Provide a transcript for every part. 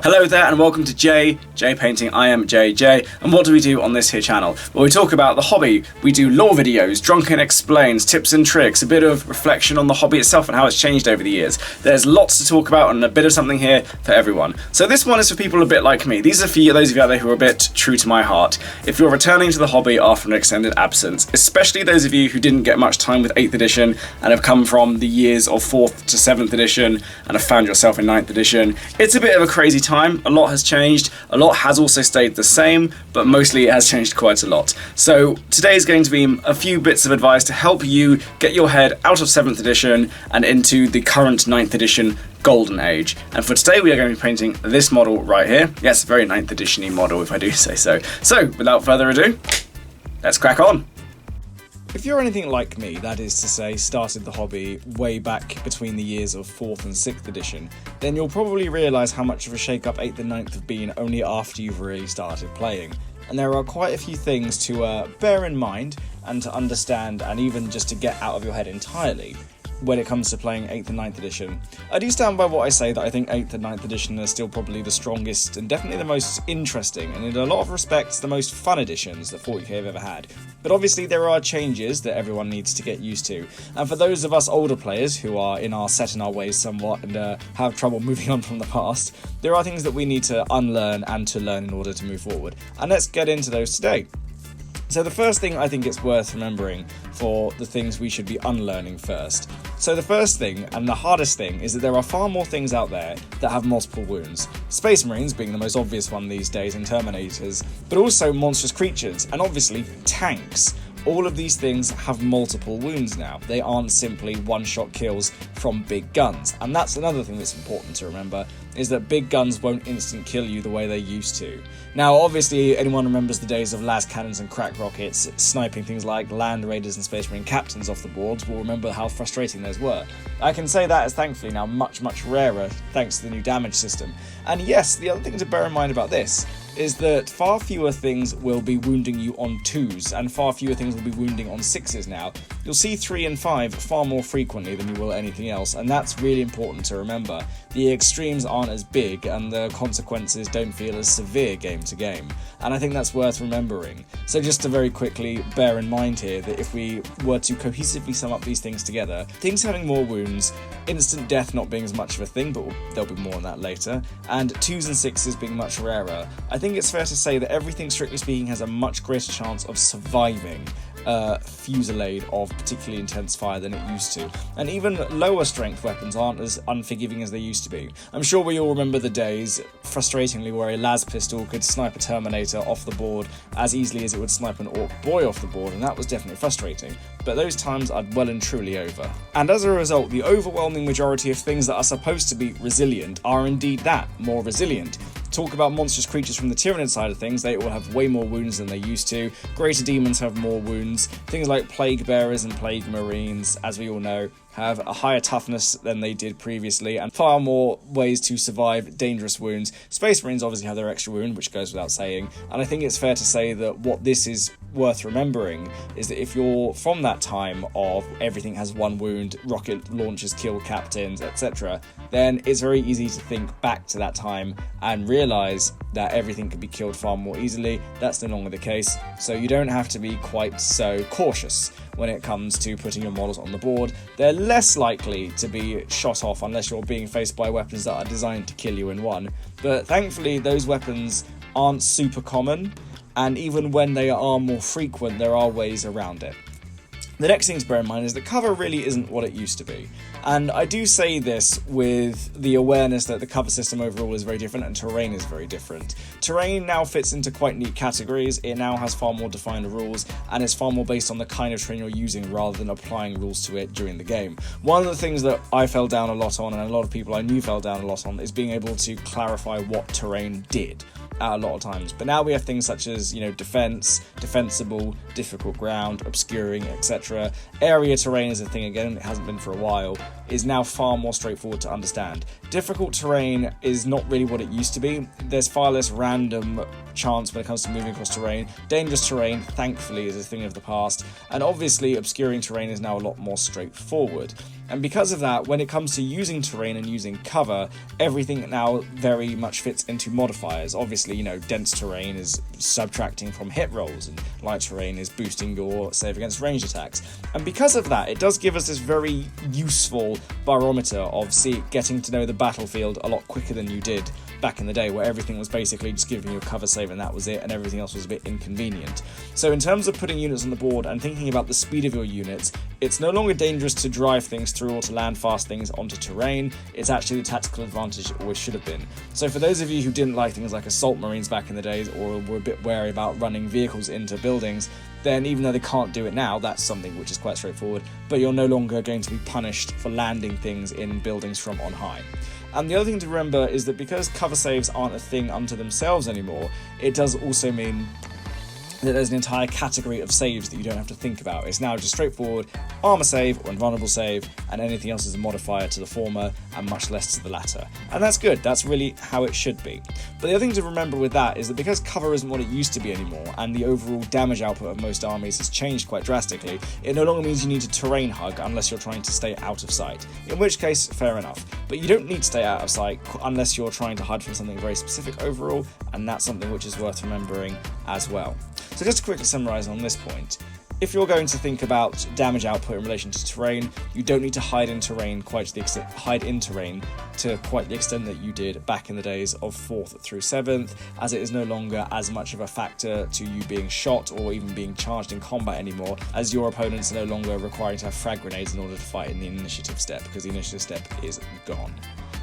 Hello there and welcome to J Painting. I am JJ, and what do we do on this here channel? Well, we talk about the hobby, we do lore videos, Drunken Explains, tips and tricks, a bit of reflection on the hobby itself and how it's changed over the years. There's lots to talk about and a bit of something here for everyone. So this one is for people a bit like me. These are for those of you out there who are a bit true to my heart. If you're returning to the hobby after an extended absence, especially those of you who didn't get much time with 8th edition and have come from the years of 4th to 7th edition and have found yourself in 9th edition, it's a bit of a crazy time. A lot has changed, a lot has also stayed the same, but mostly it has changed quite a lot. So today is going to be a few bits of advice to help you get your head out of 7th edition and into the current 9th edition golden age. And for today we are going to be painting this model right here. Yes, a very 9th edition-y model if I do say so. So without further ado, let's crack on. If you're anything like me, that is to say, started the hobby way back between the years of 4th and 6th edition, then you'll probably realise how much of a shake-up 8th and 9th have been only after you've really started playing. And there are quite a few things to bear in mind and to understand, and even just to get out of your head entirely when it comes to playing 8th and 9th edition. I do stand by what I say, that I think 8th and 9th edition are still probably the strongest and definitely the most interesting, and in a lot of respects the most fun editions that 40k have ever had. But obviously there are changes that everyone needs to get used to, and for those of us older players who are set in our ways somewhat and have trouble moving on from the past, there are things that we need to unlearn and to learn in order to move forward, and let's get into those today. So the first thing I think it's worth remembering for the things we should be unlearning first. So the first thing, and the hardest thing, is that there are far more things out there that have multiple wounds. Space Marines being the most obvious one these days, and Terminators, but also monstrous creatures, and obviously tanks. All of these things have multiple wounds now. They aren't simply one-shot kills from big guns. And that's another thing that's important to remember, is that big guns won't instant kill you the way they used to. Now, obviously, anyone remembers the days of las cannons and crack rockets sniping things like Land Raiders and Space Marine captains off the boards will remember how frustrating those were. I can say that is thankfully now much, much rarer thanks to the new damage system. And yes, the other thing to bear in mind about this is that far fewer things will be wounding you on 2s, and far fewer things will be wounding on 6s now. You'll see 3 and 5 far more frequently than you will anything else, and that's really important to remember. The extremes aren't as big, and the consequences don't feel as severe game to game, and I think that's worth remembering. So just to very quickly bear in mind here that if we were to cohesively sum up these things together, things having more wounds, instant death not being as much of a thing, but there'll be more on that later, and 2s and 6s being much rarer, I think it's fair to say that everything, strictly speaking, has a much greater chance of surviving fusillade of particularly intense fire than it used to. And even lower strength weapons aren't as unforgiving as they used to be. I'm sure we all remember the days, frustratingly, where a las pistol could snipe a Terminator off the board as easily as it would snipe an Orc boy off the board, and that was definitely frustrating. But those times are well and truly over. And as a result, the overwhelming majority of things that are supposed to be resilient are indeed that, more resilient. Talk about monstrous creatures from the Tyranid side of things, they all have way more wounds than they used to. Greater demons have more wounds. Things like Plague Bearers and Plague Marines, as we all know, have a higher toughness than they did previously and far more ways to survive dangerous wounds. Space Marines obviously have their extra wound, which goes without saying, and I think it's fair to say that what this is worth remembering is that if you're from that time of everything has one wound, rocket launchers kill captains, etc., then it's very easy to think back to that time and realise that everything can be killed far more easily. That's no longer the case, so you don't have to be quite so cautious when it comes to putting your models on the board. They're less likely to be shot off unless you're being faced by weapons that are designed to kill you in one, but thankfully those weapons aren't super common, and even when they are more frequent, there are ways around it. The next thing to bear in mind is that cover really isn't what it used to be. And I do say this with the awareness that the cover system overall is very different and terrain is very different. Terrain now fits into quite neat categories, it now has far more defined rules, and it's far more based on the kind of terrain you're using rather than applying rules to it during the game. One of the things that I fell down a lot on, and a lot of people I knew fell down a lot on, is being able to clarify what terrain did at a lot of times. But now we have things such as, defense, defensible, difficult ground, obscuring, etc. Area terrain is a thing again, it hasn't been for a while. is now far more straightforward to understand. Difficult terrain is not really what it used to be. There's far less random chance when it comes to moving across terrain. Dangerous terrain, thankfully, is a thing of the past, and obviously obscuring terrain is now a lot more straightforward. And because of that, when it comes to using terrain and using cover, everything now very much fits into modifiers. Obviously, you know, dense terrain is subtracting from hit rolls, and light terrain is boosting your save against ranged attacks. And because of that, it does give us this very useful barometer of getting to know the battlefield a lot quicker than you did back in the day, where everything was basically just giving you a cover save and that was it, and everything else was a bit inconvenient. So in terms of putting units on the board and thinking about the speed of your units, it's no longer dangerous to drive things through or to land fast things onto terrain. It's actually the tactical advantage it always should have been. So for those of you who didn't like things like assault marines back in the days, or were a bit wary about running vehicles into buildings, then even though they can't do it now, that's something which is quite straightforward, but you're no longer going to be punished for landing things in buildings from on high. And the other thing to remember is that because cover saves aren't a thing unto themselves anymore, it does also mean that there's an entire category of saves that you don't have to think about. It's now just straightforward armor save or invulnerable save, and anything else is a modifier to the former and much less to the latter. And that's good, that's really how it should be. But the other thing to remember with that is that because cover isn't what it used to be anymore, and the overall damage output of most armies has changed quite drastically, it no longer means you need to terrain hug unless you're trying to stay out of sight. In which case, fair enough. But you don't need to stay out of sight unless you're trying to hide from something very specific overall, and that's something which is worth remembering as well. So just to quickly summarise on this point, if you're going to think about damage output in relation to terrain, you don't need to hide in terrain to quite the extent that you did back in the days of 4th through 7th, as it is no longer as much of a factor to you being shot or even being charged in combat anymore, as your opponents are no longer requiring to have frag grenades in order to fight in the initiative step, because the initiative step is gone.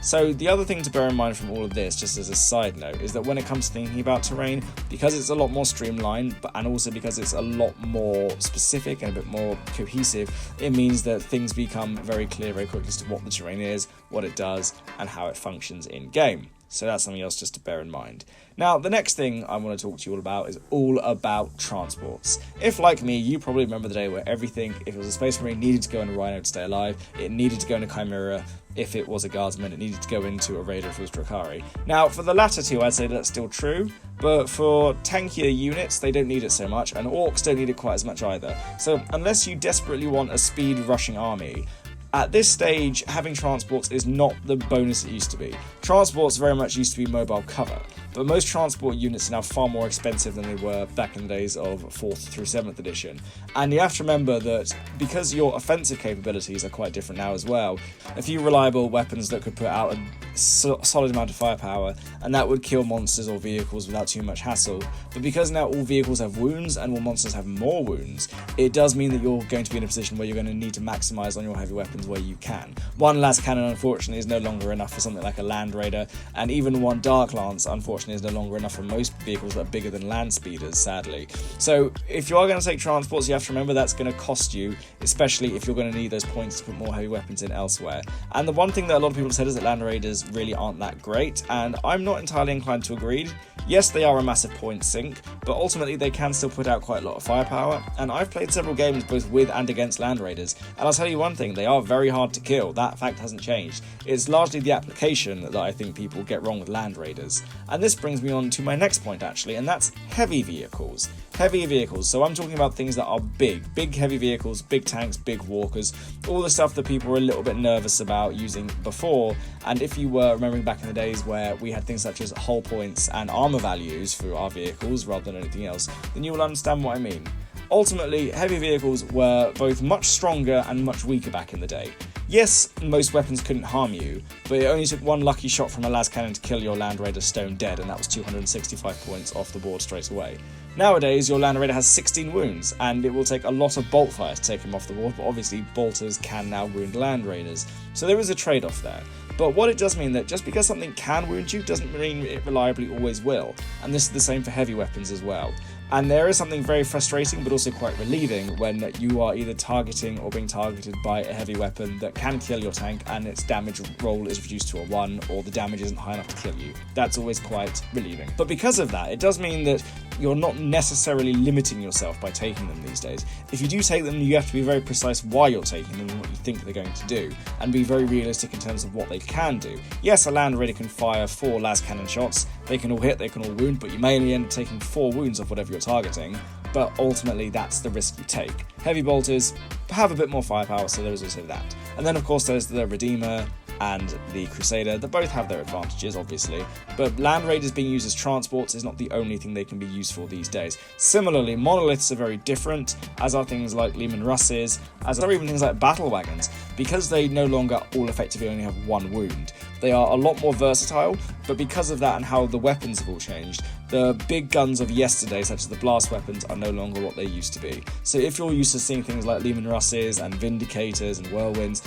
So the other thing to bear in mind from all of this, just as a side note, is that when it comes to thinking about terrain, because it's a lot more streamlined, and also because it's a lot more specific and a bit more cohesive, it means that things become very clear very quickly as to what the terrain is, what it does, and how it functions in game. So that's something else just to bear in mind. Now, the next thing I want to talk to you all about is all about transports. If, like me, you probably remember the day where everything, if it was a Space Marine, needed to go in a Rhino to stay alive, it needed to go in a Chimera. If it was a Guardsman, it needed to go into a Raider if it was Drakari. Now, for the latter two, I'd say that's still true, but for tankier units, they don't need it so much, and Orcs don't need it quite as much either. So, unless you desperately want a speed rushing army, at this stage, having transports is not the bonus it used to be. Transports very much used to be mobile cover, but most transport units are now far more expensive than they were back in the days of 4th through 7th edition. And you have to remember that because your offensive capabilities are quite different now as well, a few reliable weapons that could put out a solid amount of firepower, and that would kill monsters or vehicles without too much hassle. But because now all vehicles have wounds and all monsters have more wounds, it does mean that you're going to be in a position where you're going to need to maximise on your heavy weapons where you can. One las cannon, unfortunately, is no longer enough for something like a Land Raider, and even one Dark Lance, unfortunately, is no longer enough for most vehicles that are bigger than land speeders, sadly. So if you are going to take transports, you have to remember that's going to cost you, especially if you're going to need those points to put more heavy weapons in elsewhere. And the one thing that a lot of people have said is that Land Raiders really aren't that great, and I'm not entirely inclined to agree. Yes, they are a massive point sink, but ultimately they can still put out quite a lot of firepower, and I've played several games both with and against Land Raiders, and I'll tell you one thing, they are very hard to kill. That fact hasn't changed. It's largely the application that I think people get wrong with Land Raiders. And this brings me on to my next point actually, and that's heavy vehicles. Heavy vehicles, so I'm talking about things that are big heavy vehicles, big tanks, big walkers, all the stuff that people were a little bit nervous about using before. And if you were remembering back in the days where we had things such as hull points and armor values for our vehicles rather than anything else, then you will understand what I mean. Ultimately, heavy vehicles were both much stronger and much weaker back in the day. Yes, most weapons couldn't harm you, but it only took one lucky shot from a las cannon to kill your Land Raider stone dead, and that was 265 points off the board straight away. Nowadays, your Land Raider has 16 wounds, and it will take a lot of bolt fire to take him off the board, but obviously bolters can now wound Land Raiders, so there is a trade-off there. But what it does mean that just because something can wound you doesn't mean it reliably always will, and this is the same for heavy weapons as well. And there is something very frustrating but also quite relieving when you are either targeting or being targeted by a heavy weapon that can kill your tank and its damage roll is reduced to a 1, or the damage isn't high enough to kill you. That's always quite relieving. But because of that, it does mean that you're not necessarily limiting yourself by taking them these days. If you do take them, you have to be very precise why you're taking them and what you think they're going to do, and be very realistic in terms of what they can do. Yes, a Land Raider can fire 4 las cannon shots, they can all hit, they can all wound, but you may only end up taking 4 wounds off whatever you're targeting, but ultimately that's the risk you take. Heavy bolters have a bit more firepower, so there is also that. And then of course there's the Redeemer and the Crusader, that both have their advantages, obviously, but Land Raiders being used as transports is not the only thing they can be used for these days. Similarly, monoliths are very different, as are things like Lehman Russes, as are even things like battle wagons, because they no longer all effectively only have 1 wound. They are a lot more versatile, but because of that and how the weapons have all changed, the big guns of yesterday, such as the blast weapons, are no longer what they used to be. So if you're used to seeing things like Lehman Russes and Vindicators and Whirlwinds,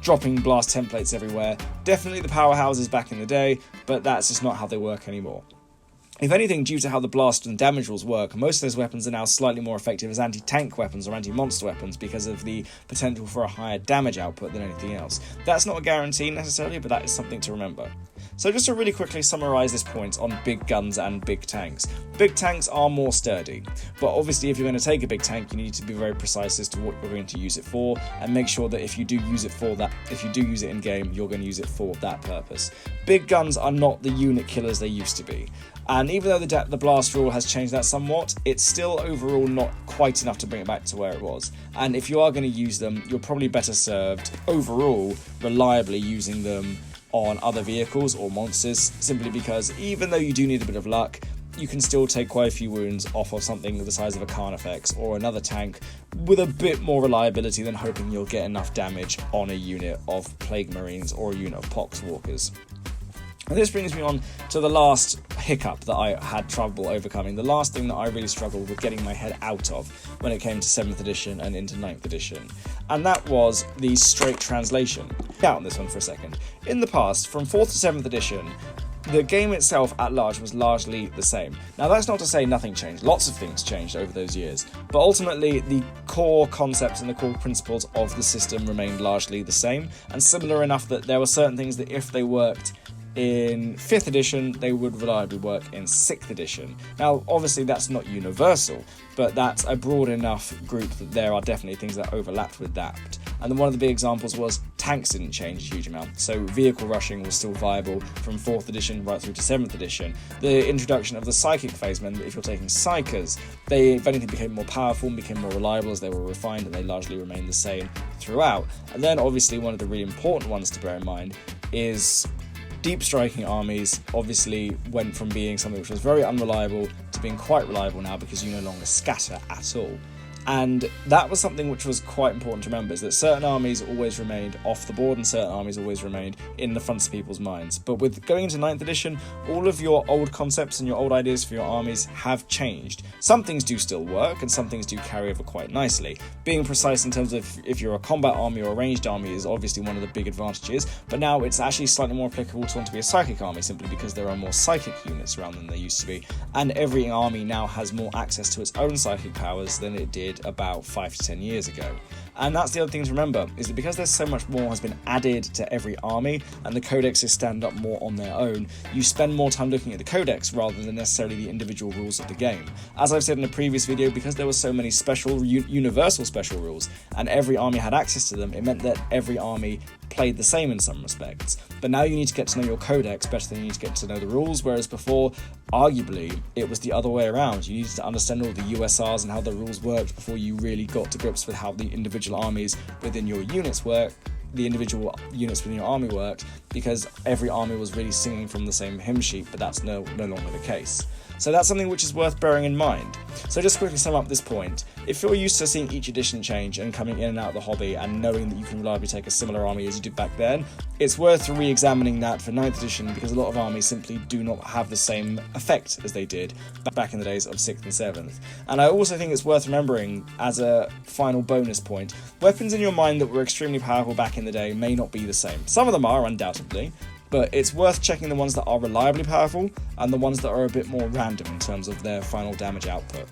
dropping blast templates everywhere, definitely the powerhouses back in the day, but that's just not how they work anymore. If anything, due to how the blast and damage rules work, most of those weapons are now slightly more effective as anti-tank weapons or anti-monster weapons because of the potential for a higher damage output than anything else. That's not a guarantee necessarily, but that is something to remember. So just to really quickly summarise this point on big guns and big tanks. Big tanks are more sturdy, but obviously if you're going to take a big tank, you need to be very precise as to what you're going to use it for, and make sure that if you do use it in game, you're going to use it for that purpose. Big guns are not the unit killers they used to be. And even though the blast rule has changed that somewhat, it's still overall not quite enough to bring it back to where it was. And if you are going to use them, you're probably better served overall reliably using them on other vehicles or monsters, simply because even though you do need a bit of luck, you can still take quite a few wounds off of something the size of a Carnifex or another tank with a bit more reliability than hoping you'll get enough damage on a unit of Plague Marines or a unit of Poxwalkers. And this brings me on to the last hiccup that I had trouble overcoming, the last thing that I really struggled with getting my head out of when it came to 7th edition and into 9th edition, and that was the straight translation. Out on this one for a second. In the past, from 4th to 7th edition, the game itself at large was largely the same. Now that's not to say nothing changed, lots of things changed over those years, but ultimately the core concepts and the core principles of the system remained largely the same, and similar enough that there were certain things that if they worked in 5th edition, they would reliably work in 6th edition. Now, obviously that's not universal, but that's a broad enough group that there are definitely things that overlapped with that. And then one of the big examples was tanks didn't change a huge amount, so vehicle rushing was still viable from 4th edition right through to 7th edition. The introduction of the psychic phase meant that if you're taking psychers, they, if anything, became more powerful and became more reliable as they were refined, and they largely remained the same throughout. And then obviously one of the really important ones to bear in mind is deep striking armies obviously went from being something which was very unreliable to being quite reliable now because you no longer scatter at all. And that was something which was quite important to remember, is that certain armies always remained off the board and certain armies always remained in the fronts of people's minds. But with going into 9th edition, all of your old concepts and your old ideas for your armies have changed. Some things do still work and some things do carry over quite nicely. Being precise in terms of if you're a combat army or a ranged army is obviously one of the big advantages, but now it's actually slightly more applicable to want to be a psychic army simply because there are more psychic units around than there used to be, and every army now has more access to its own psychic powers than it did about 5 to 10 years ago. And that's the other thing to remember, is that because there's so much more has been added to every army and the codexes stand up more on their own, you spend more time looking at the codex rather than necessarily the individual rules of the game. As I've said in a previous video, because there were so many special, universal special rules, and every army had access to them, it meant that every army played the same in some respects. But now you need to get to know your codex better than you need to get to know the rules, whereas before, arguably, it was the other way around. You needed to understand all the USRs and how the rules worked before you really got to grips with how the individual armies within your units work, the individual units within your army worked, because every army was really singing from the same hymn sheet, but that's no longer the case. So that's something which is worth bearing in mind. So just quickly sum up this point. If you're used to seeing each edition change and coming in and out of the hobby and knowing that you can reliably take a similar army as you did back then, it's worth re-examining that for 9th edition, because a lot of armies simply do not have the same effect as they did back in the days of 6th and 7th. And I also think it's worth remembering, as a final bonus point, weapons in your mind that were extremely powerful back in the day may not be the same. Some of them are, undoubtedly, but it's worth checking the ones that are reliably powerful and the ones that are a bit more random in terms of their final damage output.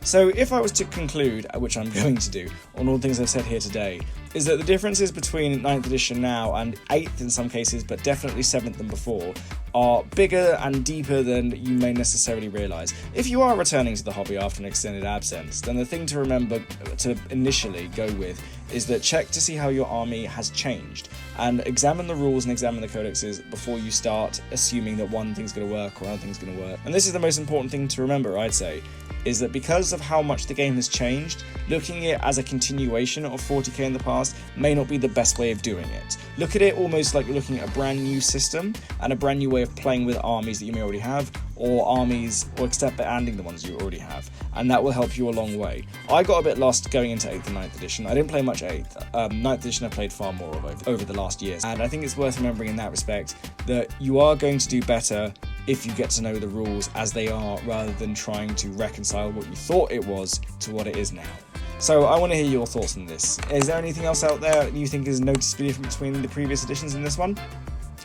So if I was to conclude, which I'm going to do, on all the things I've said here today, is that the differences between 9th edition now and 8th in some cases, but definitely 7th and before, are bigger and deeper than you may necessarily realise. If you are returning to the hobby after an extended absence, then the thing to remember to initially go with is that check to see how your army has changed, and examine the rules and examine the codexes before you start assuming that one thing's going to work or another thing's going to work. And this is the most important thing to remember, I'd say, is that because of how much the game has changed, looking at it as a continuation of 40k in the past may not be the best way of doing it. Look at it almost like looking at a brand new system and a brand new way of playing with armies that you may already have, or armies, or expanding the ones you already have, and that will help you a long way. I got a bit lost going into 8th and 9th edition. I didn't play much 8th. 9th edition I played far more of over the last years, and I think it's worth remembering in that respect that you are going to do better if you get to know the rules as they are, rather than trying to reconcile what you thought it was to what it is now. So I want to hear your thoughts on this. Is there anything else out there you think is noticeably different between the previous editions and this one?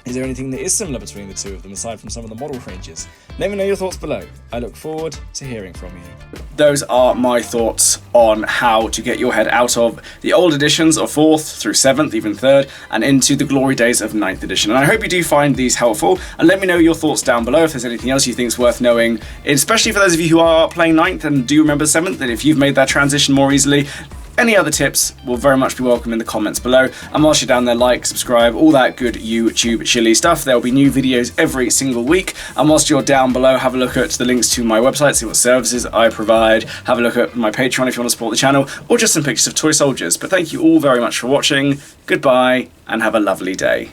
Is there anything that is similar between the two of them, aside from some of the model ranges? Let me know your thoughts below. I look forward to hearing from you. Those are my thoughts on how to get your head out of the old editions of 4th through 7th, even 3rd, and into the glory days of 9th edition. And I hope you do find these helpful, and let me know your thoughts down below if there's anything else you think is worth knowing, especially for those of you who are playing 9th and do remember 7th, and if you've made that transition more easily. Any other tips will very much be welcome in the comments below. And whilst you're down there, like, subscribe, all that good YouTube chilly stuff. There will be new videos every single week. And whilst you're down below, have a look at the links to my website, see what services I provide. Have a look at my Patreon if you want to support the channel, or just some pictures of toy soldiers. But thank you all very much for watching. Goodbye, and have a lovely day.